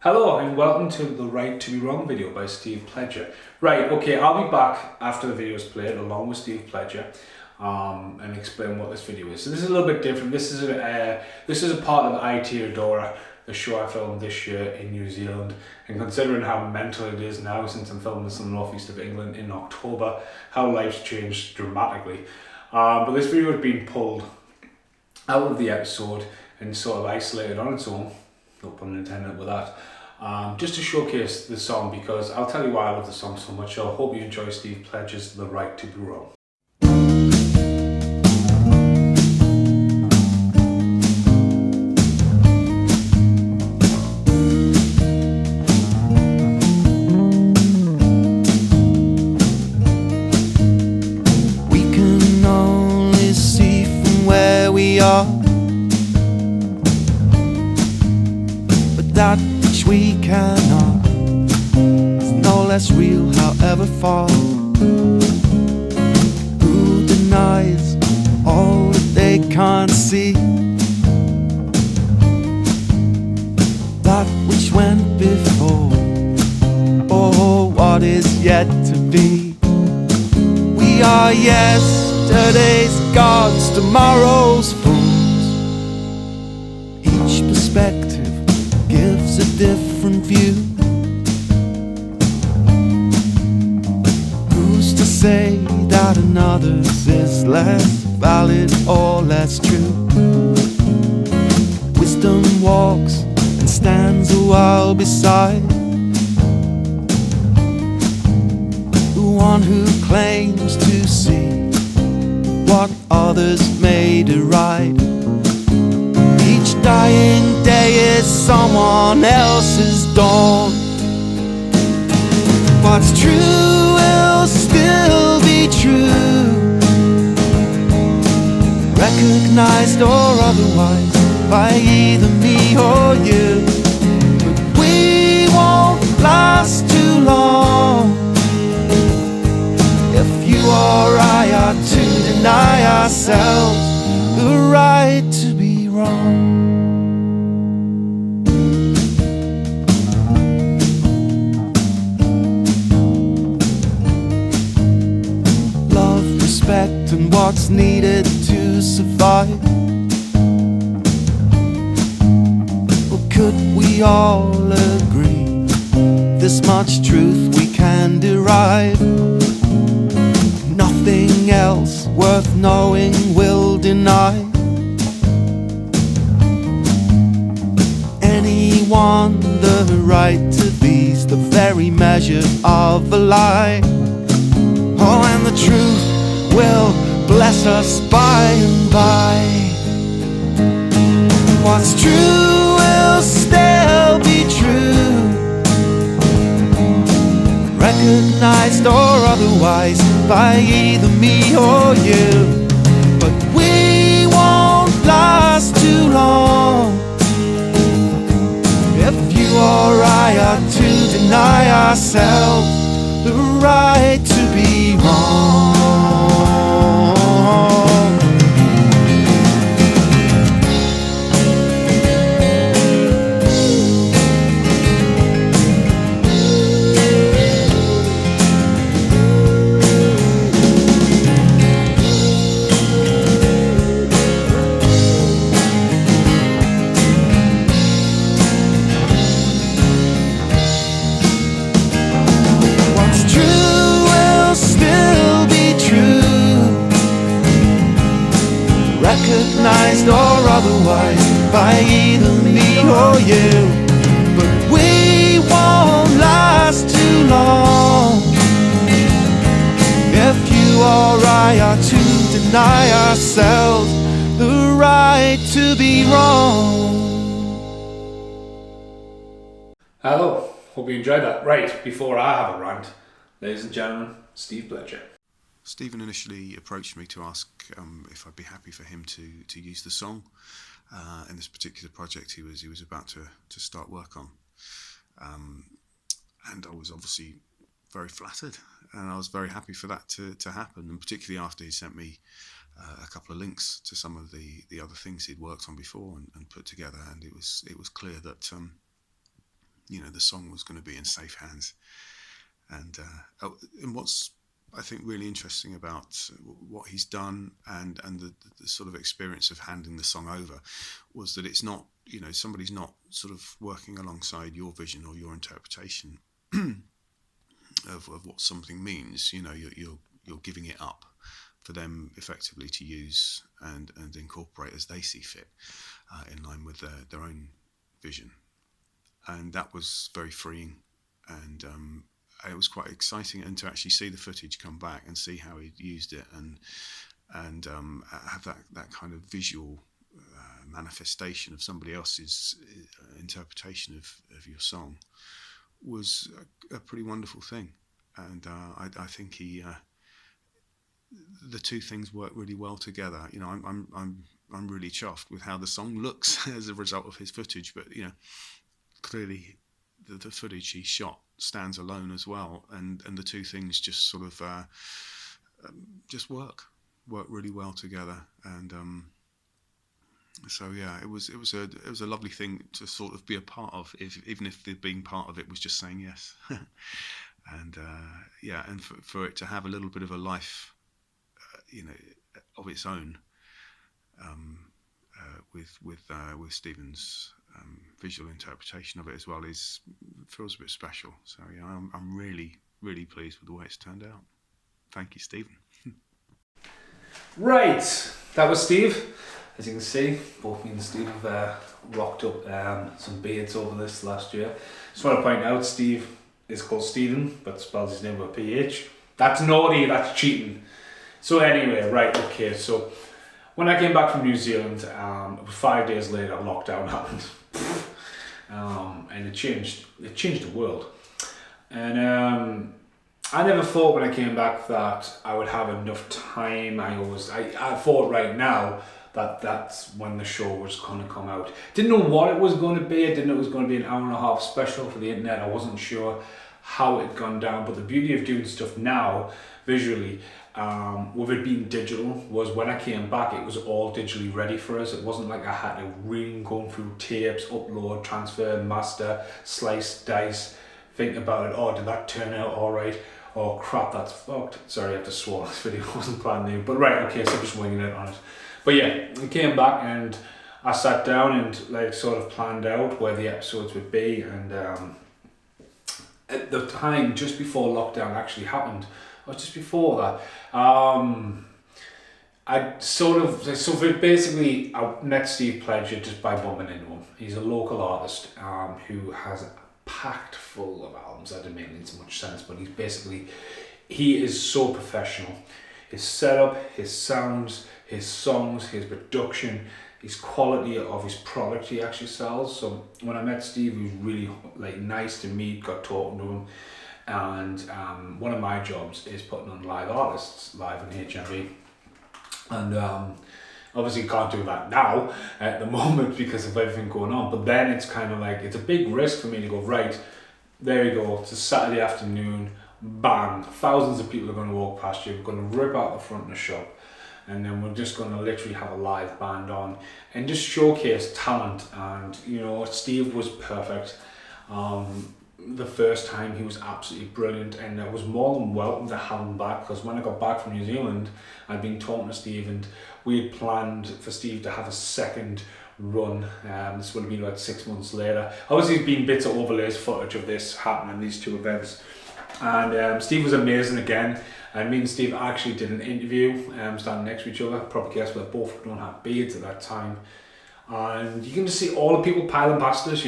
Hello and welcome to the Right to Be Wrong video by Steve Pledger. Right, okay, I'll be back after the video is played along with Steve Pledger and explain what this video is. So this is a little bit different. This is a part of Aotearoa, the show I filmed this year in New Zealand. And considering how mental it is now since I'm filming this in the northeast of England in October, how life's changed dramatically. But this video has been pulled out of the episode and sort of isolated on its own, no pun intended with that, just to showcase the song, because I'll tell you why I love the song so much. I hope you enjoy Steve Pledger's The Right to Be Wrong. We can only see from where we are, but that which we cannot is no less real, however far. Who denies all that they can't see? That which went before, or what is yet to be. We are yesterday's gods, tomorrow's fools. Each perspective gives a different view. Who's to say that another's is less valid or less true? Wisdom walks and stands a while beside the one who claims to see what others may deride. Each dying day is someone else's dawn. What's true will still be true, recognized or otherwise by either me or you. But we won't last too long if you or I are to deny ourselves the right to be wrong. Love, respect, and what's needed to survive. Or could we all agree this much truth we can derive? Nothing else worth knowing will deny anyone the right to be's the very measure of a lie. Oh, and the truth will bless us by and by. What's true will still be true, recognized or otherwise by either me or you. But we won't last too long if you or I are to deny ourselves the right to be wrong. Recognized or otherwise by either me or you. But we won't last too long if you or I are to deny ourselves the right to be wrong. Hello, hope you enjoyed that. Right, before I have a rant, ladies and gentlemen, Steve Pledger. Stephen initially approached me to ask if I'd be happy for him to use the song in this particular project he was about to start work on, and I was obviously very flattered, and I was very happy for that to happen, and particularly after he sent me a couple of links to some of the other things he'd worked on before and put together, and it was clear that the song was going to be in safe hands. And what's, I think, really interesting about what he's done and the sort of experience of handing the song over was that it's not, somebody's not sort of working alongside your vision or your interpretation of what something means. You're giving it up for them effectively to use and incorporate as they see fit, in line with their own vision. And that was very freeing, and it was quite exciting, and to actually see the footage come back and see how he used it and have that kind of visual manifestation of somebody else's interpretation of your song was a pretty wonderful thing. And I think the two things work really well together. I'm really chuffed with how the song looks as a result of his footage, but clearly the footage he shot stands alone as well, and the two things just sort of just work really well together. And so yeah, it was a lovely thing to sort of be a part of, even if the being part of it was just saying yes. And and for it to have a little bit of a life of its own, with Stephen's visual interpretation of it as well, feels a bit special. So yeah, I'm really, really pleased with the way it's turned out. Thank you, Stephen. Right, that was Steve. As you can see, both me and Steve have rocked up some beards over this last year. Just want to point out, Steve is called Stephen, but spells his name with a PH. That's naughty, that's cheating. So anyway, right, okay, so when I came back from New Zealand, it was 5 days later, lockdown happened. And it changed the world. And I never thought when I came back that I would have enough time. I thought right now that that's when the show was going to come out. Didn't know what it was going to be. I didn't know it was going to be an hour-and-a-half special for the internet. I wasn't sure how it had gone down. But the beauty of doing stuff now, visually, with it being digital, was when I came back, it was all digitally ready for us. It wasn't like I had to really go through tapes, upload, transfer, master, slice, dice, think about it. Oh, did that turn out all right? Oh crap, that's fucked. Sorry, I have to swear. This video wasn't planned new. But right, okay, so I'm just winging it on it. But yeah, I came back and I sat down and sort of planned out where the episodes would be. And at the time, just before lockdown actually happened, or just before that, I met Steve Pledger just by bumping into him. He's a local artist who has packed full of albums. That didn't make any so much sense, but he is so professional. His setup, his sounds, his songs, his production, his quality of his product he actually sells. So when I met Steve, he was really nice to meet, got talking to him. And one of my jobs is putting on live artists live in HMV. And obviously can't do that now at the moment because of everything going on. But then it's kind of it's a big risk for me to go, right, there you go, it's a Saturday afternoon, bang, thousands of people are going to walk past you, we're going to rip out the front of the shop, and then we're just going to literally have a live band on and just showcase talent. And Steve was perfect. The first time he was absolutely brilliant, and I was more than welcome to have him back, because when I got back from New Zealand, I'd been talking to Steve and we had planned for Steve to have a second run. This would have been about 6 months later. Obviously there's been bits of overlays footage of this happening, these two events, and Steve was amazing again. And me and Steve actually did an interview standing next to each other. Probably guess we both don't have beards at that time, and you can just see all the people piling past us,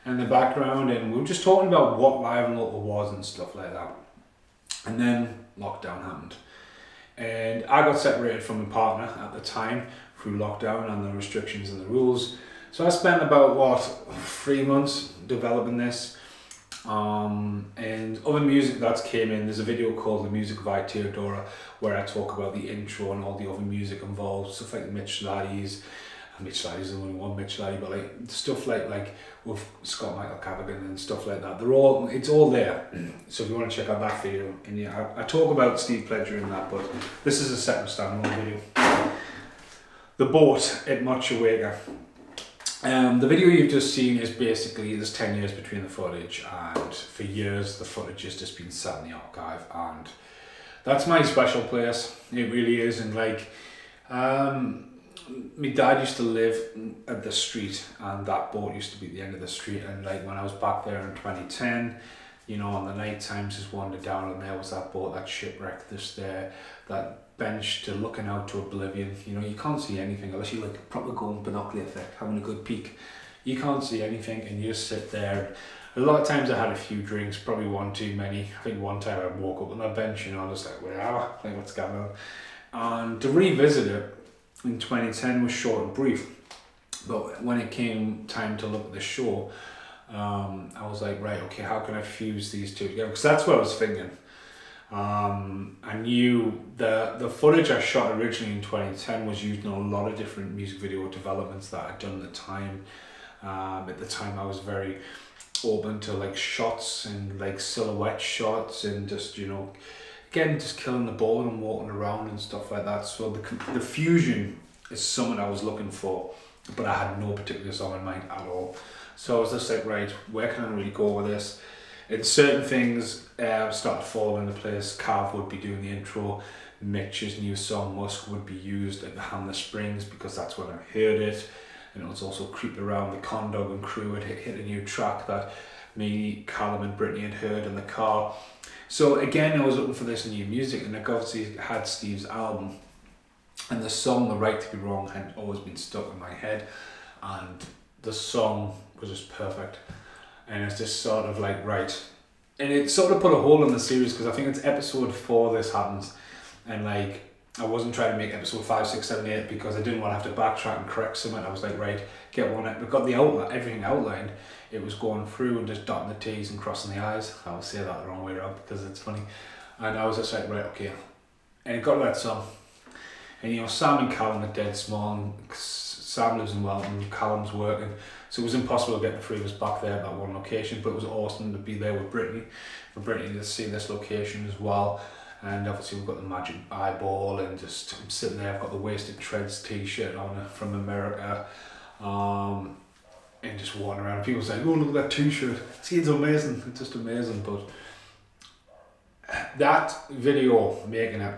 in the background, and we were just talking about what Live and Local was and stuff like that. And then lockdown happened, and I got separated from my partner at the time through lockdown and the restrictions and the rules. So I spent about 3 months developing this, and other music that's came in. There's a video called The Music of I, Teodora, where I talk about the intro and all the other music involved, stuff like Mitch Laddie's. Mitch Laddie's the only one Mitch Laddie, but stuff like with Scott Michael Cavagan and stuff like that. It's all there. So if you want to check out that video, and yeah, I talk about Steve Pledger in that, but this is a separate standalone video. The boat at Motueka. The video you've just seen is basically, there's 10 years between the footage, and for years the footage has just been sat in the archive, and that's my special place. It really is. And like, my dad used to live at the street, and that boat used to be at the end of the street, and like when I was back there in 2010, you know, on the night times, just wandered down, and there was that boat, that shipwreck, just there, that bench to looking out to oblivion. You know, you can't see anything unless you like proper golden binocular effect, having a good peek. You can't see anything, and you just sit there. A lot of times I had a few drinks, probably one too many. I think one time I woke up on that bench, you know, I was like, wow, like what's going on? And to revisit it in 2010 was short and brief. But when it came time to look at the show, I was like, right, okay, how can I fuse these two together? Because that's what I was thinking. I knew the footage I shot originally in 2010 was used in a lot of different music video developments that I'd done at the time. At the time I was very open to like shots and like silhouette shots and just, you know, again, just killing the ball and walking around and stuff like that. So the fusion is something I was looking for, but I had no particular song in mind at all. So I was just like, right, where can I really go with this? And certain things started to fall into place. Cav would be doing the intro. Mitch's new song Musk would be used at the Hammer Springs because that's when I heard it. And it was also Creep Around. The Condog and crew had hit a new track that me, Callum and Brittany had heard in the car. So again, I was looking for this new music, and I obviously had Steve's album. And the song, The Right to Be Wrong, had always been stuck in my head. And the song was just perfect. And it's just sort of like, right. And it sort of put a hole in the series because I think it's episode 4 this happens. And like, I wasn't trying to make episode 5, 6, 7, 8 because I didn't want to have to backtrack and correct something. I was like, right, get one. We got the outline, everything outlined. It was going through and just dotting the T's and crossing the I's. I'll say that the wrong way around because it's funny. And I was just like, right, okay. And it got to that song. And you know, Sam and Callum are dead small. And Sam lives in Welton, Callum's working. So it was impossible to get the three of us back there at that one location. But it was awesome to be there with Brittany. For Brittany to see this location as well. And obviously we've got the Magic Eyeball, and just I'm sitting there, I've got the Wasted Treads t-shirt on from America, and just walking around. People say, oh, look at that t-shirt, see, it's amazing, it's just amazing. But that video, making it,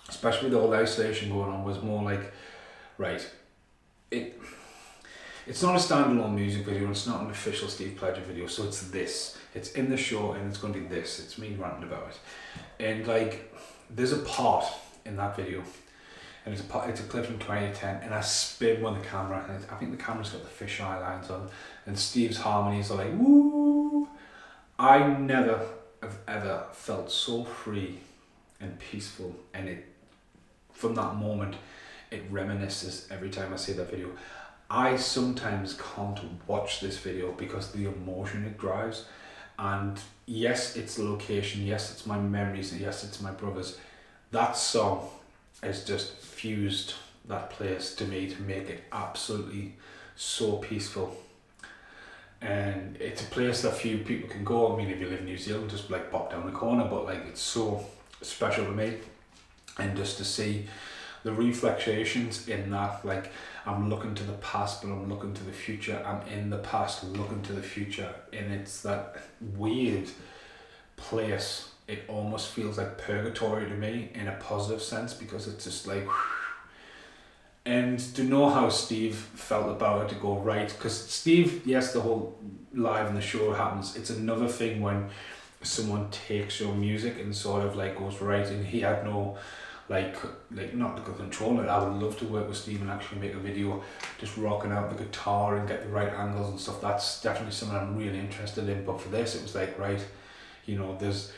especially with all the isolation going on, was more like, right, it's not a standalone music video, it's not an official Steve Pledger video, so it's this. It's in the show, and it's going to be this. It's me ranting about it. And like, there's a part in that video, and it's a clip from 2010, and I spin with the camera, and I think the camera's got the fisheye lines on, and Steve's harmonies are like, woo! I never have ever felt so free and peaceful, and it, from that moment, it reminisces every time I see that video. I sometimes can't watch this video because the emotion it drives. And yes, it's the location, yes, it's my memories, yes, it's my brothers. That song has just fused that place to me to make it absolutely so peaceful. And it's a place that few people can go. I mean, if you live in New Zealand, just like pop down the corner, but like, it's so special to me. And just to see the reflections in that, like, I'm looking to the past, but I'm looking to the future. I'm in the past, looking to the future. And it's that weird place. It almost feels like purgatory to me in a positive sense, because it's just like, and to know how Steve felt about it, to go, right, because Steve, yes, the whole live in the show happens. It's another thing when someone takes your music and sort of like goes, right, and he had no, like not to control it. I would love to work with Steve and actually make a video just rocking out the guitar and get the right angles and stuff. That's definitely something I'm really interested in. But for this, it was like, right, you know, there's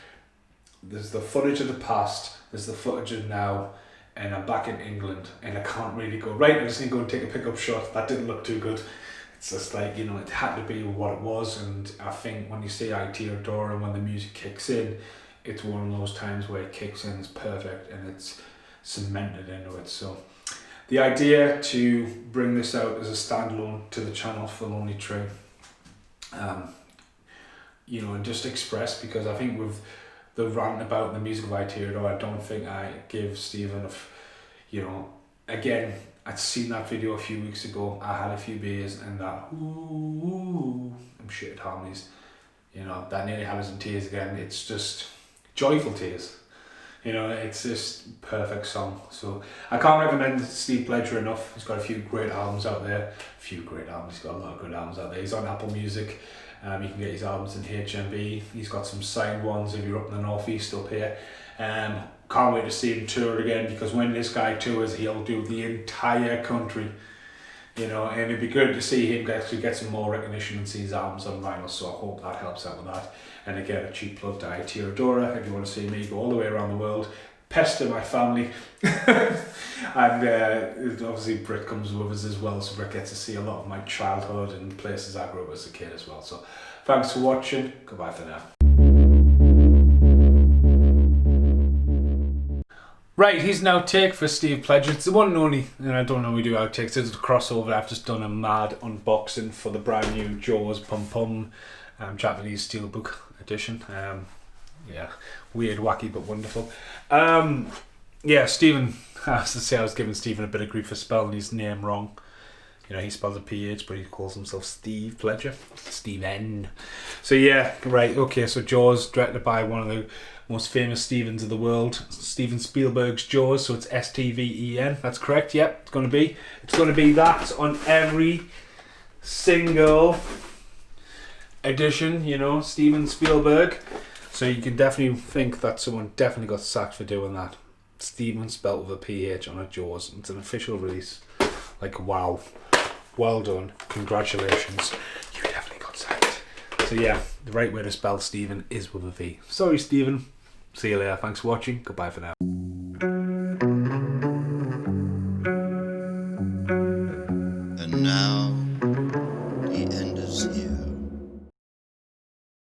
the footage of the past, there's the footage of now, and I'm back in England, and I can't really go, right, I just need to go and take a pickup shot. That didn't look too good. It's just like, you know, it had to be what it was. And I think when you say I Tear Door and when the music kicks in, it's one of those times where it kicks in, it's perfect, and it's cemented into it. So the idea to bring this out as a standalone to the channel for Lonely Tree, you know, and just express, because I think with the rant about the music of I Tear Door, I don't think I give Steve enough, you know, again, I'd seen that video a few weeks ago. I had a few beers and that ooh, I'm shit at harmonies. You know, that nearly had us in tears again. It's just joyful tears. You know, it's just perfect song. So I can't recommend Steve Pledger enough. He's got a few great albums out there. He's got a lot of good albums out there. He's on Apple Music. You can get his albums in HMV. He's got some signed ones if you're up in the northeast up here. Can't wait to see him tour again, because when this guy tours, he'll do the entire country. You know, and it'd be good to see him actually get some more recognition and see his albums on vinyl, so I hope that helps out with that. And again, a cheap plug to Itiradora if you want to see me go all the way around the world, pester my family. And obviously Britt comes with us as well, so Britt gets to see a lot of my childhood and places I grew up as a kid as well. So thanks for watching, goodbye for now. Right, here's an outtake for Steve Pledger. It's the one and only, and I don't normally do outtakes, it's a crossover. I've just done a mad unboxing for the brand new Jaws Pum Pum Japanese Steelbook edition. Yeah, weird, wacky, but wonderful. Yeah, Stephen, I have to say I was giving Stephen a bit of grief for spelling his name wrong. You know, he spells a PH, but he calls himself Steve Pledger. Steven. So yeah, right, okay, so Jaws, directed by one of the most famous Stevens of the world, Steven Spielberg's Jaws, so it's S-T-V-E-N, that's correct, yep, it's going to be that on every single edition, you know, Steven Spielberg. So you can definitely think that someone definitely got sacked for doing that. Steven spelt with a PH on a Jaws. It's an official release. Like, wow. Well done. Congratulations. You definitely got sacked. So yeah, the right way to spell Steven is with a V. Sorry, Steven. See you later. Thanks for watching. Goodbye for now.